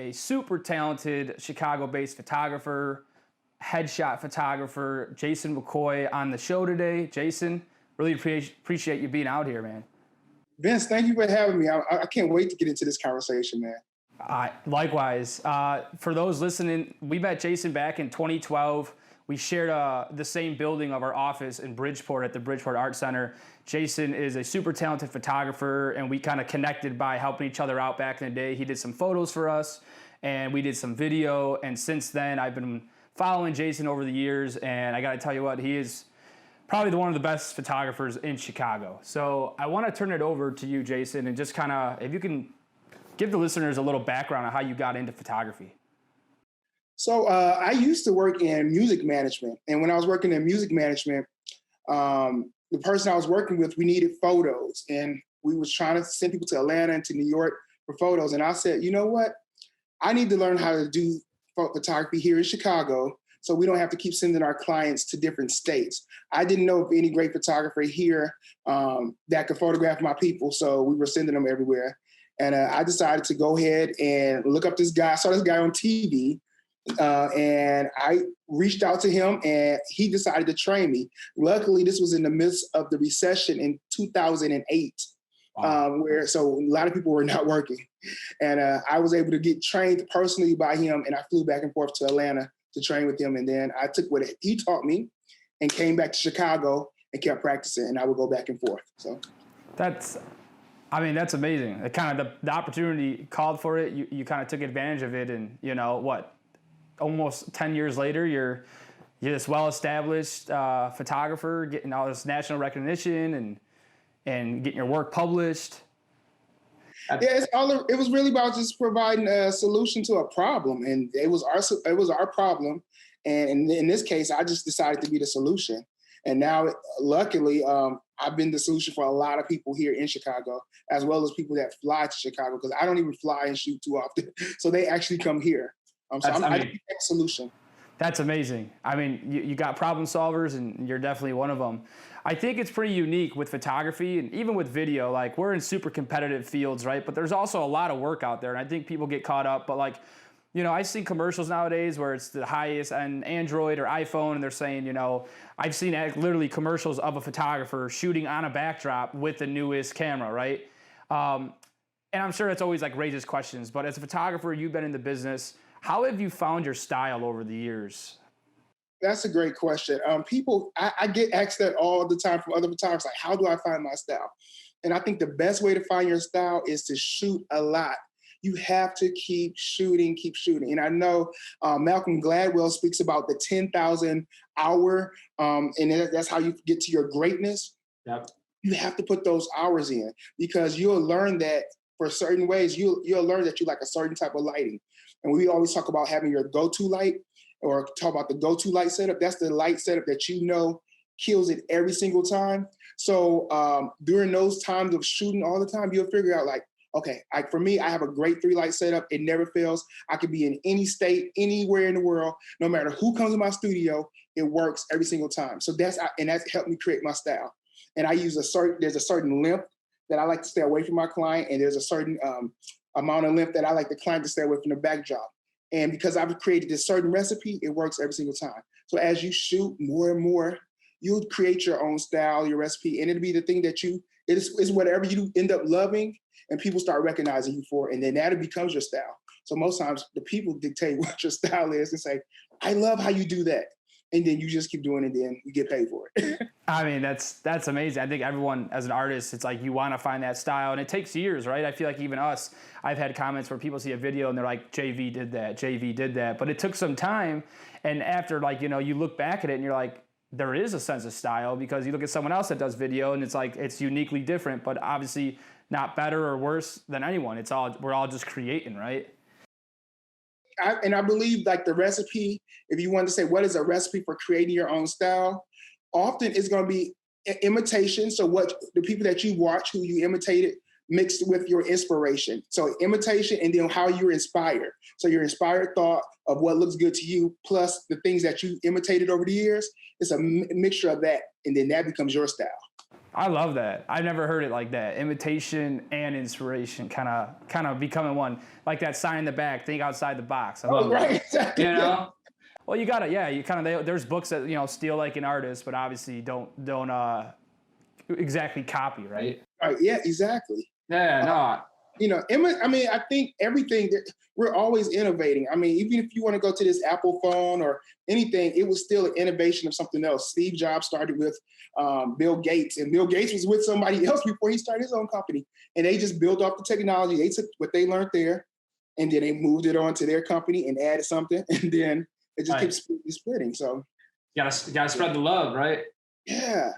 a super talented Chicago-based photographer, headshot photographer, Jason McCoy, on the show today. Jason, really appreciate you being out here, man. Vince, thank you for having me. I can't wait to get into this conversation, man. Likewise. For those listening, we met Jason back in 2012. We shared the same building of our office in Bridgeport at the Bridgeport Art Center. Jason is a super talented photographer, and we kind of connected by helping each other out back in the day. He did some photos for us, and we did some video. And since then, I've been following Jason over the years, and I got to tell you what, he is probably one of the best photographers in Chicago. So I want to turn it over to you, Jason, and just kind of, if you can give the listeners a little background on how you got into photography. So I used to work in music management. And when I was working in music management, the person I was working with, we needed photos. And we was trying to send people to Atlanta and to New York for photos. And I said, you know what? I need to learn how to do photography here in Chicago so we don't have to keep sending our clients to different states. I didn't know of any great photographer here that could photograph my people. So we were sending them everywhere. And I decided to go ahead and look up this guy. I saw this guy on TV. And I reached out to him and he decided to train me. Luckily, this was in the midst of the recession in 2008, so a lot of people were not working. And I was able to get trained personally by him, and I flew back and forth to Atlanta to train with him. And then I took what he taught me and came back to Chicago and kept practicing, and I would go back and forth. So that's amazing. It kind of the opportunity called for it. You kind of took advantage of it, and almost 10 years later, you're this well-established photographer, getting all this national recognition and getting your work published. Yeah, it was really about just providing a solution to a problem, and it was our problem. And in this case, I just decided to be the solution. And now, luckily, I've been the solution for a lot of people here in Chicago, as well as people that fly to Chicago, because I don't even fly and shoot too often, so they actually come here. I think that's a solution. That's amazing. I mean, you got problem solvers, and you're definitely one of them. I think it's pretty unique with photography and even with video. Like, we're in super competitive fields, right? But there's also a lot of work out there, and I think people get caught up. But I see commercials nowadays where it's the highest end Android or iPhone, and they're saying, I've seen literally commercials of a photographer shooting on a backdrop with the newest camera, right? And I'm sure that's always raises questions. But as a photographer, you've been in the business. How have you found your style over the years? That's a great question. I get asked that all the time from other photographers, like, how do I find my style? And I think the best way to find your style is to shoot a lot. You have to keep shooting. And I know Malcolm Gladwell speaks about the 10,000 hour, and that's how you get to your greatness. Yep. You have to put those hours in, because you'll learn that for certain ways, you'll learn that you like a certain type of lighting. And we always talk about having your go-to light, or talk about the go-to light setup. That's the light setup that kills it every single time. So during those times of shooting all the time, you'll figure out okay, for me, I have a great 3-light setup. It never fails. I could be in any state, anywhere in the world, no matter who comes to my studio, it works every single time. So that's helped me create my style. And I use there's a certain length that I like to stay away from my client, and there's a certain amount of length that I like the client to stay away from the backdrop. And because I've created this certain recipe, it works every single time. So as you shoot more and more, you'll create your own style, your recipe, and it'll be the thing that it's whatever you end up loving, and people start recognizing you for, and then that becomes your style. So most times the people dictate what your style is and say, I love how you do that. And then you just keep doing it, and then you get paid for it. I mean, that's amazing. I think everyone, as an artist, it's like you want to find that style, and it takes years, right? I feel like even us, I've had comments where people see a video and they're like, JV did that. But it took some time, and after you look back at it and you're like, there is a sense of style, because you look at someone else that does video and it's it's uniquely different, but obviously not better or worse than anyone. We're all just creating, right? I believe the recipe, if you want to say what is a recipe for creating your own style, often it's going to be imitation. So what the people that you watch, who you imitated, mixed with your inspiration. So imitation, and then how you're inspired. So your inspired thought of what looks good to you, plus the things that you imitated over the years, it's a mixture of that. And then that becomes your style. I love that. I've never heard it like that. Imitation and inspiration kind of becoming one. Like that sign in the back, think outside the box. I love Right, that. exactly. You know? Well, you got to, yeah, you kind of, there's books that, steal like an artist, but obviously don't exactly copy, right? Right, yeah, exactly. Yeah, no. I mean, I think everything that we're always innovating. I mean, even if you want to go to this Apple phone or anything, it was still an innovation of something else. Steve Jobs started with Bill Gates, and Bill Gates was with somebody else before he started his own company. And they just built off the technology. They took what they learned there, and then they moved it on to their company and added something, and then it just keeps splitting. So, gotta spread the love, right? Yeah.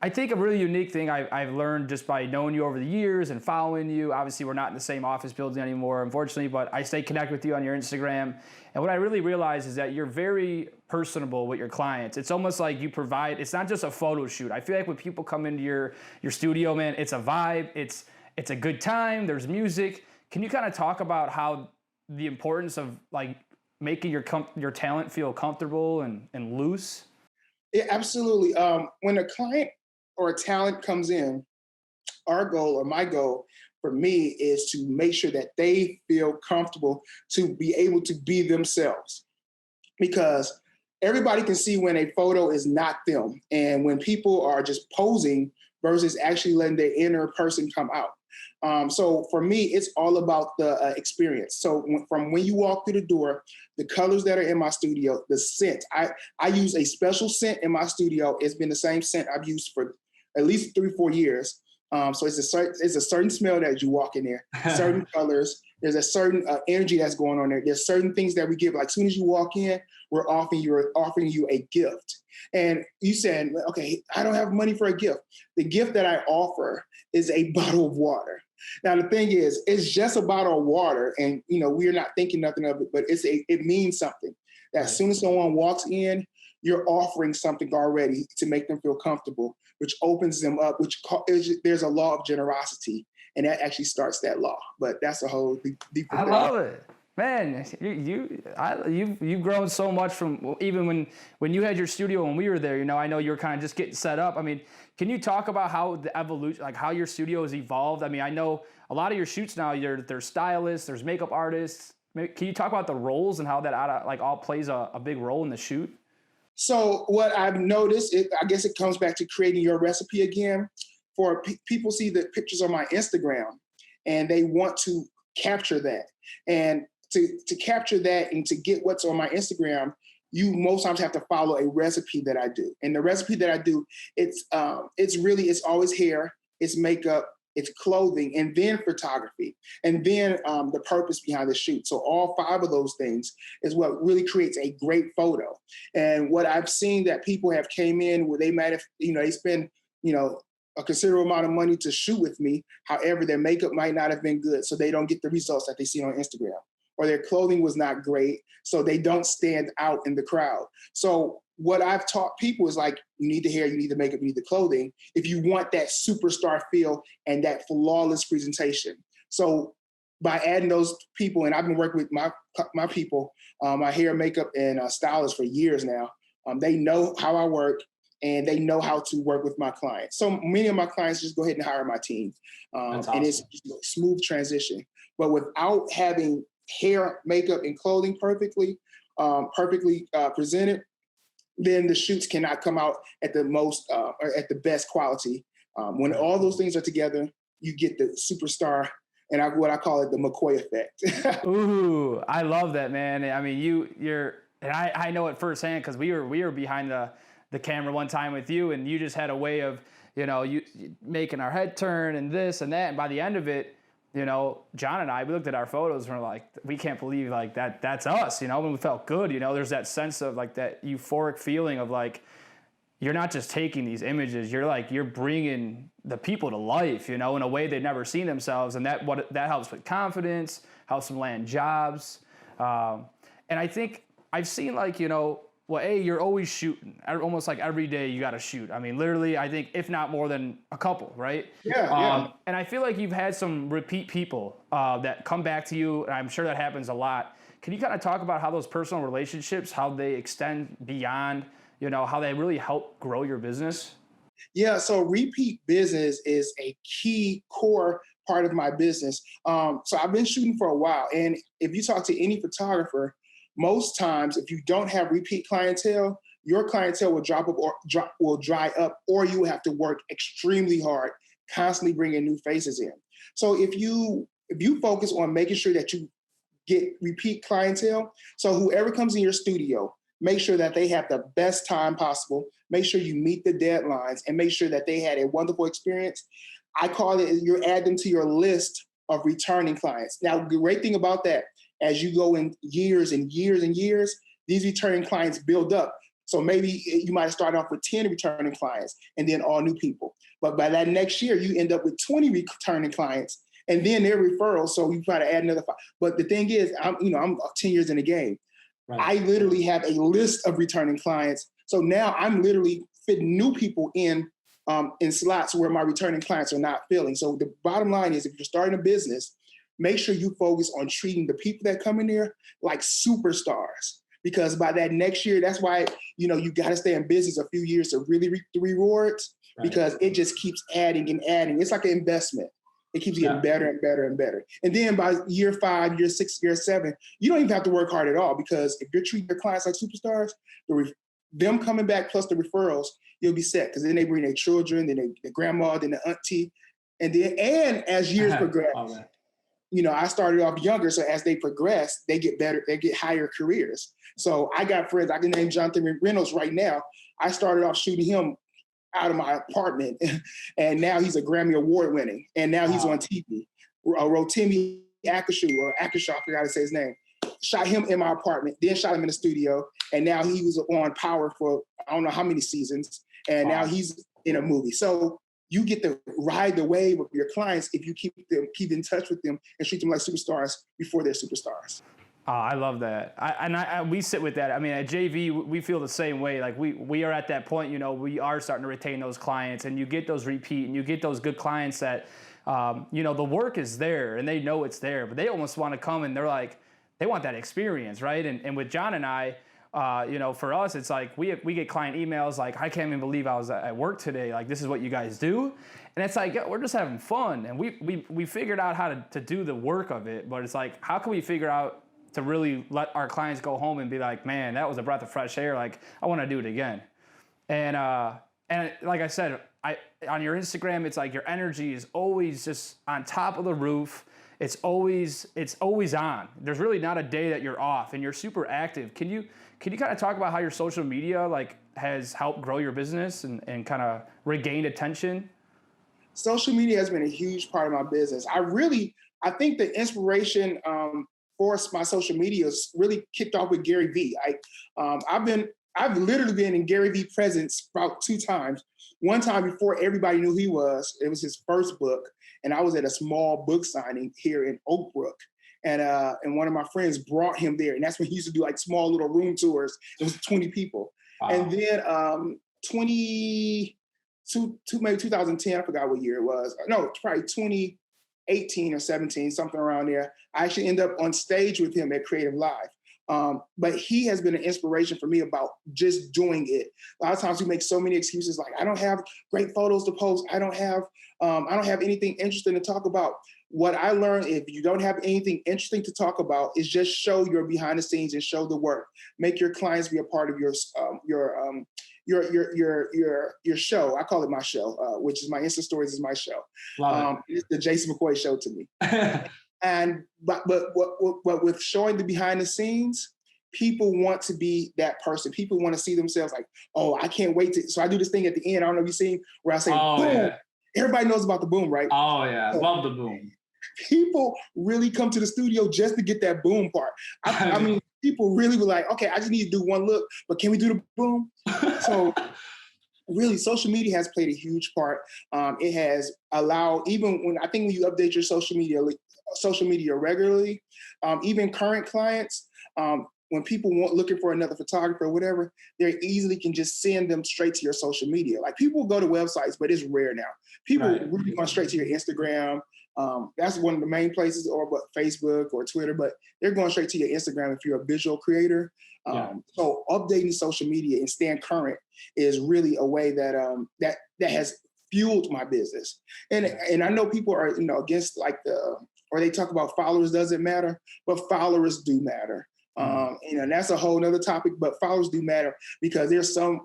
I think a really unique thing I've learned just by knowing you over the years and following you. Obviously, we're not in the same office building anymore, unfortunately, but I stay connected with you on your Instagram. And what I really realize is that you're very personable with your clients. It's almost like you provide, it's not just a photo shoot. I feel like when people come into your studio, man, it's a vibe. It's a good time. There's music. Can you kind of talk about how the importance of like making your talent feel comfortable and loose? Yeah, absolutely. When a client or a talent comes in, our goal or my goal for me is to make sure that they feel comfortable to be able to be themselves. Because everybody can see when a photo is not them and when people are just posing versus actually letting their inner person come out. So for me, it's all about the experience. So from when you walk through the door, the colors that are in my studio, the scent. I use a special scent in my studio. It's been the same scent I've used for at least 3-4 years. So it's a certain smell that you walk in there, certain colors. There's a certain energy that's going on there. There's certain things that we give. Like as soon as you walk in, we're offering you a gift. And you said, okay, I don't have money for a gift. The gift that I offer is a bottle of water. Now the thing is, it's just a bottle of water, and we're not thinking nothing of it, but it means something. That as soon as someone walks in, you're offering something already to make them feel comfortable, which opens them up. There's a law of generosity, and that actually starts that law. But that's a whole deeper thing. I love it. Man, you've grown so much from even when you had your studio when we were there. I know you were kind of just getting set up. I mean, can you talk about how the evolution, like how your studio has evolved? I mean, I know a lot of your shoots now. There's stylists, there's makeup artists. Can you talk about the roles and how that all plays a big role in the shoot? So what I've noticed, I guess it comes back to creating your recipe again. For people see the pictures on my Instagram, and they want to capture that. And to capture that and to get what's on my Instagram, you most times have to follow a recipe that I do. And the recipe that I do, it's always hair, it's makeup, it's clothing, and then photography, and then the purpose behind the shoot. So all 5 of those things is what really creates a great photo. And what I've seen that people have came in where they might have, they spend, a considerable amount of money to shoot with me. However, their makeup might not have been good, so they don't get the results that they see on Instagram. Or their clothing was not great, so they don't stand out in the crowd. So what I've taught people is like, you need the hair, you need the makeup, you need the clothing, if you want that superstar feel and that flawless presentation. So by adding those people, and I've been working with my people, my hair, makeup, and stylist for years now. They know how I work, and they know how to work with my clients. So many of my clients just go ahead and hire my team. Awesome. And it's just a smooth transition. But without having hair, makeup, and clothing perfectly presented, then the shoots cannot come out at the most or at the best quality. When all those things are together, you get the superstar, and what I call it, the McCoy effect. Ooh, I love that, man. I mean, you're, and I know it firsthand because we were behind the camera one time with you, and you just had a way of, you making our head turn and this and that. And by the end of it, John and I, we looked at our photos and we're like, we can't believe like that's us, when we felt good, there's that sense of like that euphoric feeling of like, you're not just taking these images, you're bringing the people to life, in a way they've never seen themselves. And that helps with confidence, helps them land jobs. And I think I've seen like, you're always shooting. Almost like every day you got to shoot. I mean, literally, I think if not more than a couple, right? Yeah. And I feel like you've had some repeat people that come back to you, and I'm sure that happens a lot. Can you kind of talk about how those personal relationships, how they extend beyond, how they really help grow your business? Yeah, so repeat business is a key core part of my business. So I've been shooting for a while, and if you talk to any photographer, most times if you don't have repeat clientele, your clientele will will dry up, or you will have to work extremely hard, constantly bringing new faces in. So if you focus on making sure that you get repeat clientele. So whoever comes in your studio, make sure that they have the best time possible. Make sure you meet the deadlines and make sure that they had a wonderful experience. I call it, you add them to your list of returning clients. Now, the great thing about that, as you go in years and years and years, these returning clients build up. So maybe you might start off with 10 returning clients and then all new people. But by that next year, you end up with 20 returning clients and then their referrals. So you try to add another 5. But the thing is, I'm 10 years in the game. Right. I literally have a list of returning clients. So now I'm literally fitting new people in slots where my returning clients are not filling. So the bottom line is, if you're starting a business, make sure you focus on treating the people that come in there like superstars. Because by that next year, that's why, you got to stay in business a few years to really reap the rewards, right? Because it just keeps adding and adding. It's like an investment. It keeps getting better and better and better. And then by year 5, year 6, year 7, you don't even have to work hard at all, because if you're treating your clients like superstars, them coming back plus the referrals, you'll be set. Because then they bring their children, then their grandma, then the auntie. And as years progress, I started off younger. So as they progress, they get better, they get higher careers. So I got friends, I can name Jonathan Reynolds right now. I started off shooting him out of my apartment, and now he's a Grammy Award winning, and now he's on TV. Rotimi Akashaw, I forgot to say his name. Shot him in my apartment, then shot him in the studio, and now he was on Power for I don't know how many seasons, and now he's in a movie. So you get to ride the wave of your clients if you keep in touch with them and treat them like superstars before they're superstars. Oh, I love that. We sit with that. I mean, at JV, we feel the same way. Like we are at that point, we are starting to retain those clients, and you get those repeat, and you get those good clients that, the work is there and they know it's there, but they almost want to come and they're like, they want that experience, right? And with John and I, for us, it's like we get client emails like, I can't even believe I was at work today. Like, this is what you guys do. And it's like, we're just having fun. And we figured out how to do the work of it. But it's like, how can we figure out to really let our clients go home and be like, man, that was a breath of fresh air. Like, I want to do it again. And like I said, on your Instagram, it's like your energy is always just on top of the roof. It's always on. There's really not a day that you're off, and you're super active. Can you kind of talk about how your social media has helped grow your business and kind of regained attention? Social media has been a huge part of my business. I think the inspiration for my social media really kicked off with Gary Vee. I've literally been in Gary Vee presence about 2 times. One time before everybody knew who he was, it was his first book, and I was at a small book signing here in Oak Brook. And one of my friends brought him there, and that's when he used to do like small little room tours. It was 20 people. Wow. And then maybe 2010, I forgot what year it was. No, probably 2018 or 17, something around there. I actually ended up on stage with him at Creative Live. But he has been an inspiration for me about just doing it. A lot of times we make so many excuses, like, I don't have great photos to post. I don't have anything interesting to talk about. What I learned, if you don't have anything interesting to talk about, is just show your behind the scenes and show the work. Make your clients be a part of your show. I call it my show, which is my Insta Stories is my show. It's the Jason McCoy show to me. But with showing the behind the scenes, people want to be that person. People want to see themselves like, oh, I can't wait to. So I do this thing at the end. I don't know if you've seen where I say, boom. Yeah. Everybody knows about the boom, right? Oh yeah, love the boom. People really come to the studio just to get that boom part. I mean, people really were like, okay, I just need to do one look, but can we do the boom? So really, social media has played a huge part. It has allowed, even when you update your social media regularly, even current clients, when people looking for another photographer or whatever, they easily can just send them straight to your social media. Like, people go to websites, but it's rare now. People really go straight to your Instagram. That's one of the main places, or Facebook or Twitter, but they're going straight to your Instagram if you're a visual creator. So updating social media and staying current is really a way that that has fueled my business. And I know people are, against like or they talk about followers doesn't matter, but followers do matter. And that's a whole nother topic, but followers do matter because there's some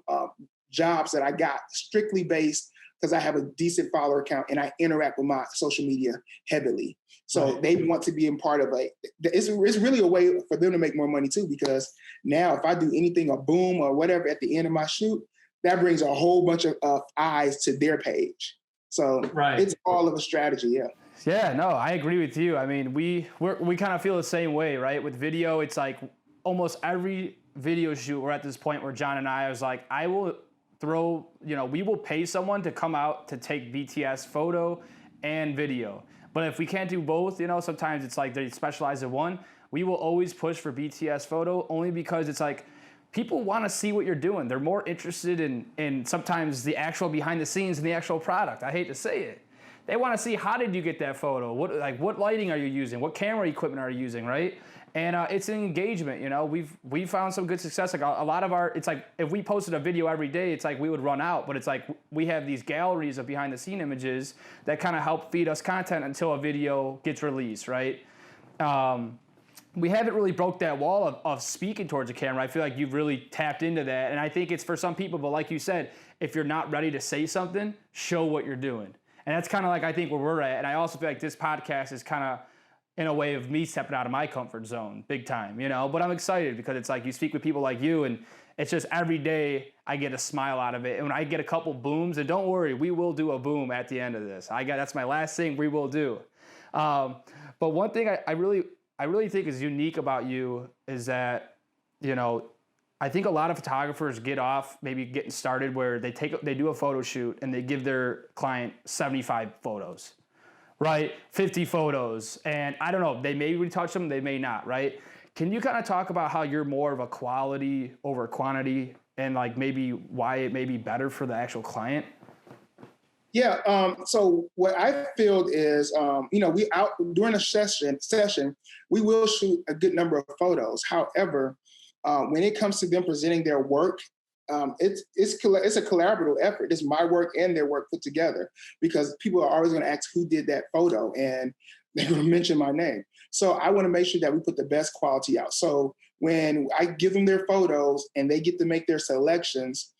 jobs that I got strictly based because I have a decent follower account and I interact with my social media heavily. So they want to be a part of it's really a way for them to make more money too, because now if I do anything, a boom or whatever at the end of my shoot, that brings a whole bunch of eyes to their page. So it's all of a strategy. Yeah. Yeah, no, I agree with you. I mean, we kind of feel the same way, right? With video, it's like almost every video shoot, we're at this point where John and I was like, I will throw, we will pay someone to come out to take BTS photo and video. But if we can't do both, sometimes it's like they specialize in one. We will always push for BTS photo only because it's like people want to see what you're doing. They're more interested in sometimes the actual behind the scenes and the actual product. I hate to say it. They want to see, how did you get that photo? What lighting are you using? What camera equipment are you using, right? And it's an engagement, We've found some good success. Like a lot of it's like if we posted a video every day, it's like we would run out. But it's like we have these galleries of behind the scene images that kind of help feed us content until a video gets released, right? We haven't really broke that wall of speaking towards the camera. I feel like you've really tapped into that. And I think it's for some people, but like you said, if you're not ready to say something, show what you're doing. And that's kind of like, I think, where we're at. And I also feel like this podcast is kind of in a way of me stepping out of my comfort zone big time, But I'm excited because it's like you speak with people like you, and it's just every day I get a smile out of it. And when I get a couple booms, and don't worry, we will do a boom at the end of this. That's my last thing we will do. But one thing I really think is unique about you is that, I think a lot of photographers get off maybe getting started where they do a photo shoot and they give their client 75 photos, right? 50 photos. And I don't know, they may retouch them, they may not, right? Can you kind of talk about how you're more of a quality over quantity and like maybe why it may be better for the actual client? Yeah. So what I feel is, we out during a session, we will shoot a good number of photos. However, when it comes to them presenting their work, it's a collaborative effort. It's my work and their work put together, because people are always going to ask who did that photo, and they're going to mention my name. So I want to make sure that we put the best quality out. So when I give them their photos and they get to make their selections,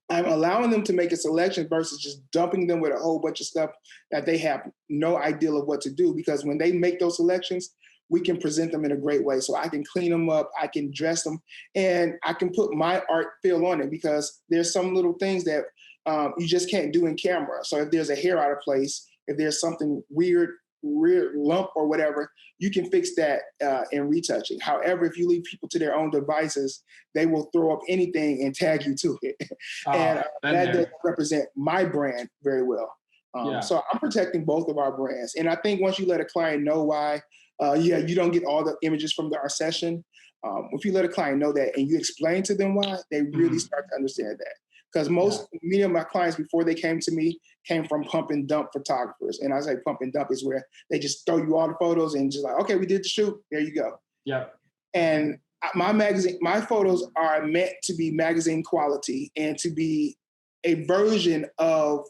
I'm allowing them to make a selection versus just dumping them with a whole bunch of stuff that they have no idea of what to do. Because when they make those selections, we can present them in a great way. So I can clean them up, I can dress them, and I can put my art feel on it, because there's some little things that you just can't do in camera. So if there's a hair out of place, if there's something weird lump or whatever, you can fix that in retouching. However, if you leave people to their own devices, they will throw up anything and tag you to it. And that doesn't represent my brand very well. So I'm protecting both of our brands. And I think once you let a client know why, you don't get all the images from our session. If you let a client know that and you explain to them why, they really start to understand that. Because many of my clients before they came to me came from pump and dump photographers. And I say pump and dump is where they just throw you all the photos and just like, okay, we did the shoot. There you go. Yeah. And my photos are meant to be magazine quality and to be a version of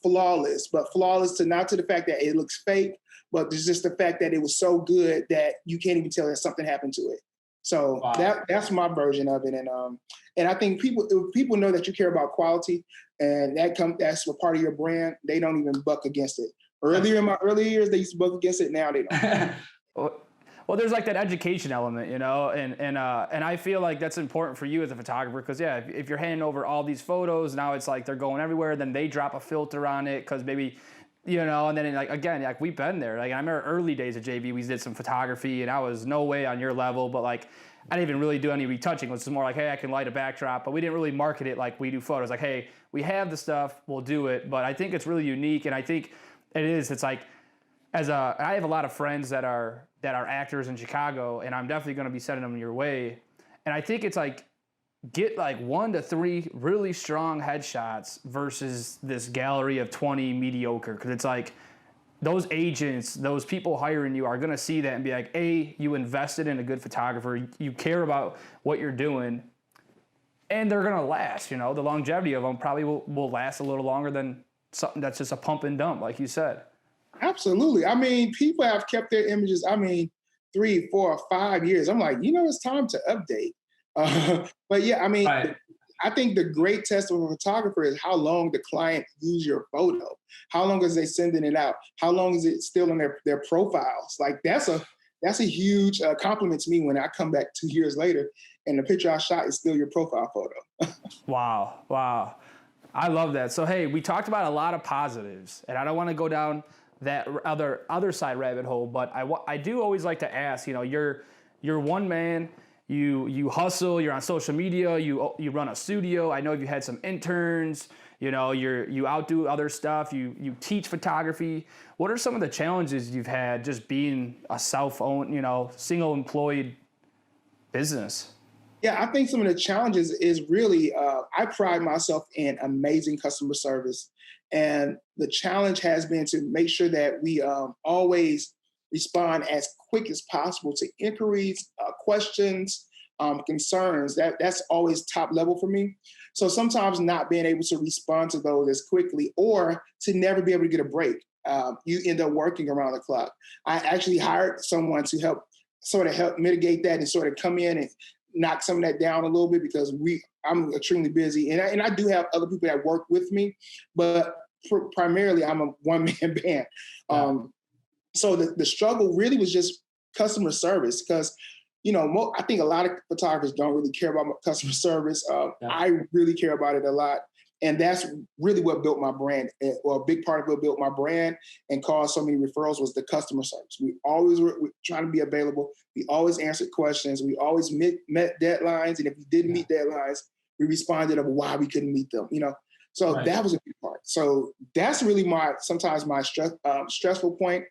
flawless, but flawless not to the fact that it looks fake, but there's just the fact that it was so good that you can't even tell that something happened to it. So that's my version of it. And I think if people know that you care about quality and that's a part of your brand, they don't even buck against it. Earlier in my early years, they used to buck against it. Now they don't. Well, there's like that education element, and I feel like that's important for you as a photographer, because if you're handing over all these photos, now it's like they're going everywhere, then they drop a filter on it because maybe, and then we've been there. Like I remember early days of JV, we did some photography, and I was no way on your level, but like I didn't even really do any retouching. It was more like, hey, I can light a backdrop, but we didn't really market it like we do photos. Like, hey, we have the stuff, we'll do it. But I think it's really unique, and I think it is. It's like I have a lot of friends that are actors in Chicago, and I'm definitely going to be sending them your way. And I think it's like, get like 1 to 3 really strong headshots versus this gallery of 20 mediocre. Because it's like those agents, those people hiring you are going to see that and be like, A, you invested in a good photographer. You care about what you're doing. and they're gonna last. You know, the longevity of them probably will last a little longer than something that's just a pump and dump, like you said. Absolutely. I mean, people have kept their images, I mean, 3, 4, 5 years. I'm like, it's time to update. But yeah, I mean, Right. I think the great test of a photographer is how long the client views your photo. How long is they sending it out? How long is it still in their profiles? Like that's a huge compliment to me when I come back 2 years later and the picture I shot is still your profile photo. Wow. Wow. I love that. So hey, we talked about a lot of positives, and I don't want to go down that other side rabbit hole, but I do always like to ask. You're one man. You hustle. You're on social media. You run a studio. I know you had some interns. You outdo other stuff. You teach photography. What are some of the challenges you've had just being a self-owned, single employed business? Yeah, I think some of the challenges is really, I pride myself in amazing customer service. And the challenge has been to make sure that we always respond as quick as possible to inquiries, questions, concerns. That's always top level for me. So sometimes not being able to respond to those as quickly or to never be able to get a break. You end up working around the clock. I actually hired someone to help mitigate that and sort of come in and knock some of that down a little bit because I'm extremely busy. And I do have other people that work with me, but primarily I'm a one-man band. So the struggle really was just customer service because, I think a lot of photographers don't really care about customer service. I really care about it a lot. And that's really what built my brand, or a big part of what built my brand and caused so many referrals was the customer service. We always were trying to be available. We always answered questions. We always met deadlines. And if we didn't meet deadlines, we responded of why we couldn't meet them, So that was a big part. So that's really sometimes my stressful point.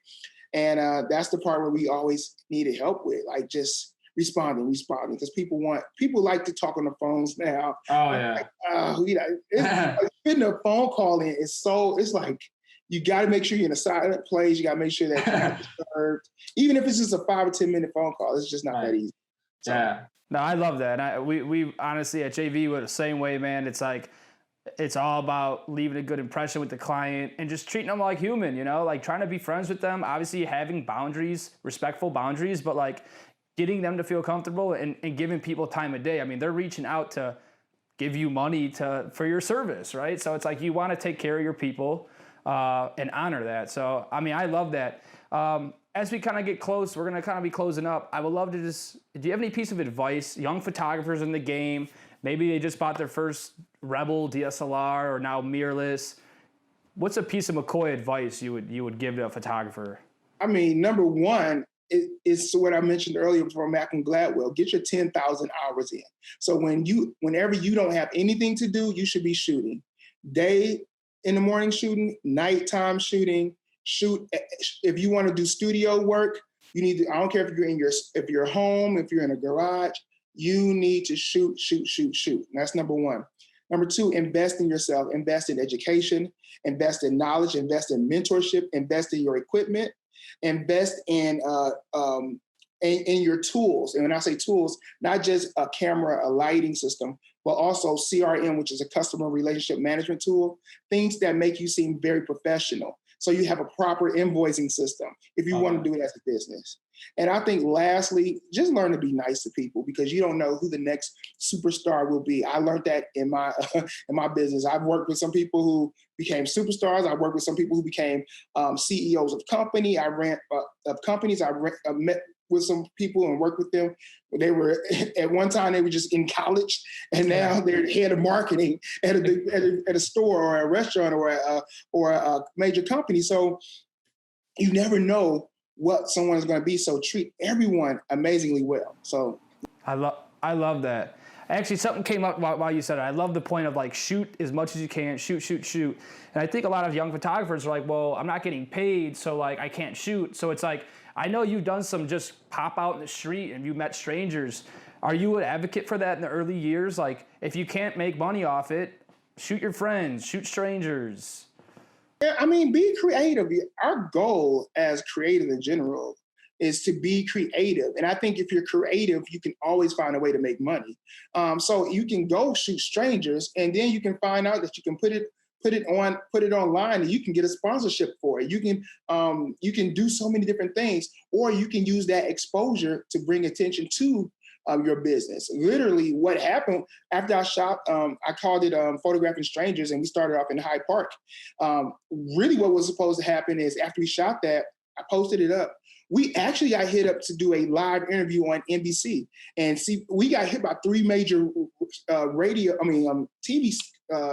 And that's the part where we always needed help with, like just responding because people like to talk on the phones now. Oh yeah. It's fitting a phone call in. It's like you got to make sure you're in a silent place. You got to make sure that you're not disturbed. Even if it's just a 5 or 10 minute phone call, it's just not that easy. So. Yeah. No, I love that. And we honestly at JV were the same way, man. It's like it's all about leaving a good impression with the client and just treating them like human, like trying to be friends with them. Obviously having boundaries, respectful boundaries, but like getting them to feel comfortable and giving people time of day. I mean, they're reaching out to give you money for your service, right? So it's like you want to take care of your people and honor that. So, I mean, I love that. As we kind of get close, we're going to kind of be closing up. I would love to do you have any piece of advice, young photographers in the game, maybe they just bought their first Rebel DSLR or now mirrorless. What's a piece of McCoy advice you would give to a photographer? I mean, number one, it's what I mentioned earlier from Malcolm Gladwell. Get your 10,000 hours in. So whenever you don't have anything to do, you should be shooting. Day in the morning shooting, nighttime shooting. Shoot. If you want to do studio work, you need to. I don't care if you're home, if you're in a garage. You need to shoot. And that's number one. Number two, invest in yourself. Invest in education. Invest in knowledge. Invest in mentorship. Invest in your equipment. Invest in your tools. And when I say tools, not just a camera, a lighting system, but also CRM, which is a customer relationship management tool, things that make you seem very professional. So you have a proper invoicing system if you want to do it as a business. And I think lastly, just learn to be nice to people because you don't know who the next superstar will be. I learned that in my in my business. I've worked with some people who became superstars. I worked with some people who became CEOs of company. I ran of companies. I met with some people and worked with them. They were at one time they were just in college, and now they're head of marketing at a store or a restaurant or a major company. So you never know what someone is going to be. So treat everyone amazingly well. So I love that. Actually, something came up while you said it. I love the point of like shoot as much as you can, shoot. And I think a lot of young photographers are like, well, I'm not getting paid, so like I can't shoot. So it's like, I know you've done some just pop out in the street and you met strangers. Are you an advocate for that in the early years? Like if you can't make money off it, shoot your friends, shoot strangers. Yeah, I mean, be creative. Our goal as creatives in general is to be creative. And I think if you're creative, you can always find a way to make money. So you can go shoot strangers, and then you can find out that you can put it online, and you can get a sponsorship for it. You can do so many different things, or you can use that exposure to bring attention to your business. Literally, what happened after I shot, I called it Photographing Strangers, and we started off in Hyde Park. Really, what was supposed to happen is after we shot that, I posted it up. We actually got hit up to do a live interview on NBC, and see, we got hit by 3 major TV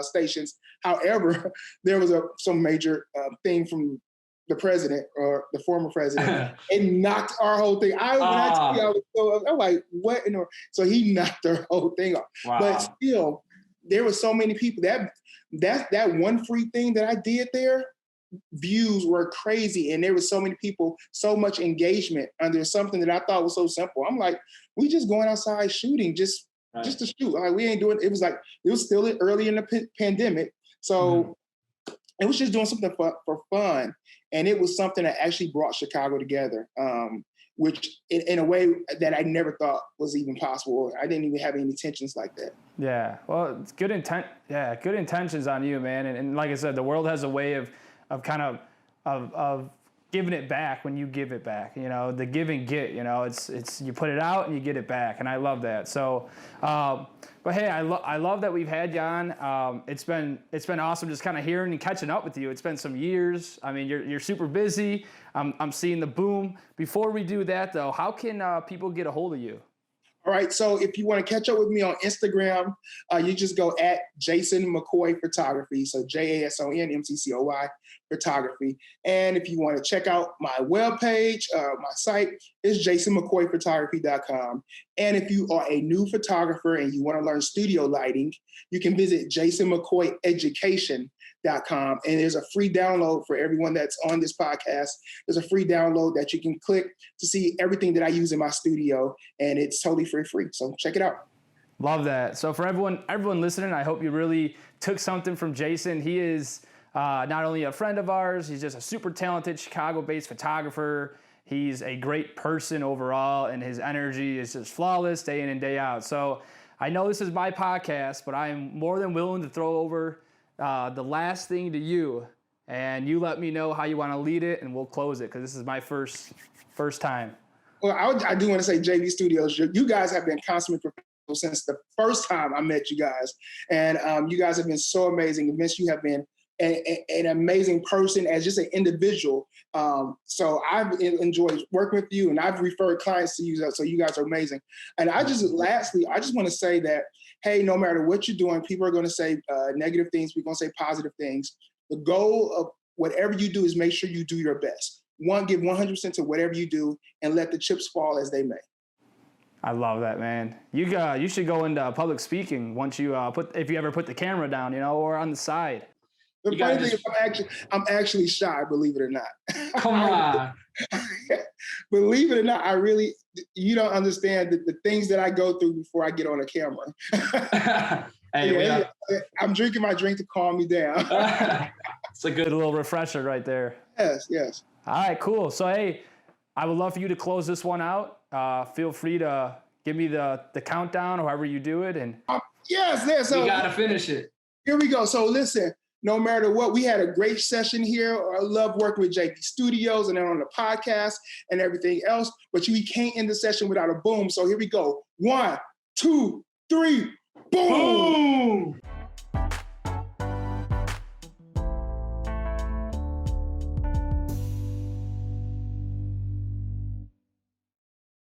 stations. However, there was some major thing from the president or the former president. It knocked our whole thing. I was like, what? So he knocked their whole thing off. Wow. But still, there were so many people that one free thing that I did there. Views were crazy, and there was so many people, so much engagement under something that I thought was so simple. I'm like, we just going outside shooting, just to shoot. Like, we ain't doing. It was still early in the pandemic, so it was just doing something for fun, and it was something that actually brought Chicago together, which in a way that I never thought was even possible. I didn't even have any intentions like that. Yeah, well, it's good intent. Yeah, good intentions on you, man. And like I said, the world has a way of giving it back when you give it back. The give and get. It's you put it out and you get it back, and I love that. So, but hey, I love that we've had you on. It's been awesome just kind of hearing and catching up with you. It's been some years. I mean, you're super busy. I'm seeing the boom. Before we do that, though, how can people get a hold of you? All right, so if you want to catch up with me on Instagram, you just go at Jason McCoy Photography, so JASON Photography. And if you want to check out my webpage, my site is jasonmccoyphotography.com. And if you are a new photographer and you want to learn studio lighting, you can visit jasonmccoyeducation.com. And there's a free download for everyone that's on this podcast. There's a free download that you can click to see everything that I use in my studio, and it's totally free. So check it out. Love that. So for everyone listening, I hope you really took something from Jason. He is not only a friend of ours, he's just a super talented Chicago-based photographer. He's a great person overall, and his energy is just flawless day in and day out. So I know this is my podcast, but I am more than willing to throw over the last thing to you, and you let me know how you want to lead it, and we'll close it, because this is my first time. Well, I do want to say, JV Studios, you guys have been consummate professionals since the first time I met you guys, and you guys have been so amazing. Vince, you have been an amazing person as just an individual. So I've enjoyed working with you, and I've referred clients to you. So you guys are amazing. And lastly, I just want to say that, hey, no matter what you're doing, people are going to say negative things. We're going to say positive things. The goal of whatever you do is make sure you do your best. Give 100% to whatever you do, and let the chips fall as they may. I love that, man. You should go into public speaking once you if you ever put the camera down, or on the side. The funny thing is, I'm actually shy, believe it or not. Come on. Believe it or not, you don't understand the things that I go through before I get on a camera. I'm drinking my drink to calm me down. It's a good little refresher right there. Yes. All right, cool. So, hey, I would love for you to close this one out. Feel free to give me the countdown, however you do it. And yes. So you got to finish it. Here we go. So listen, no matter what, we had a great session here. I love working with JV Studios and then on the podcast and everything else, but we can't end the session without a boom. So here we go. 1, 2, 3, boom.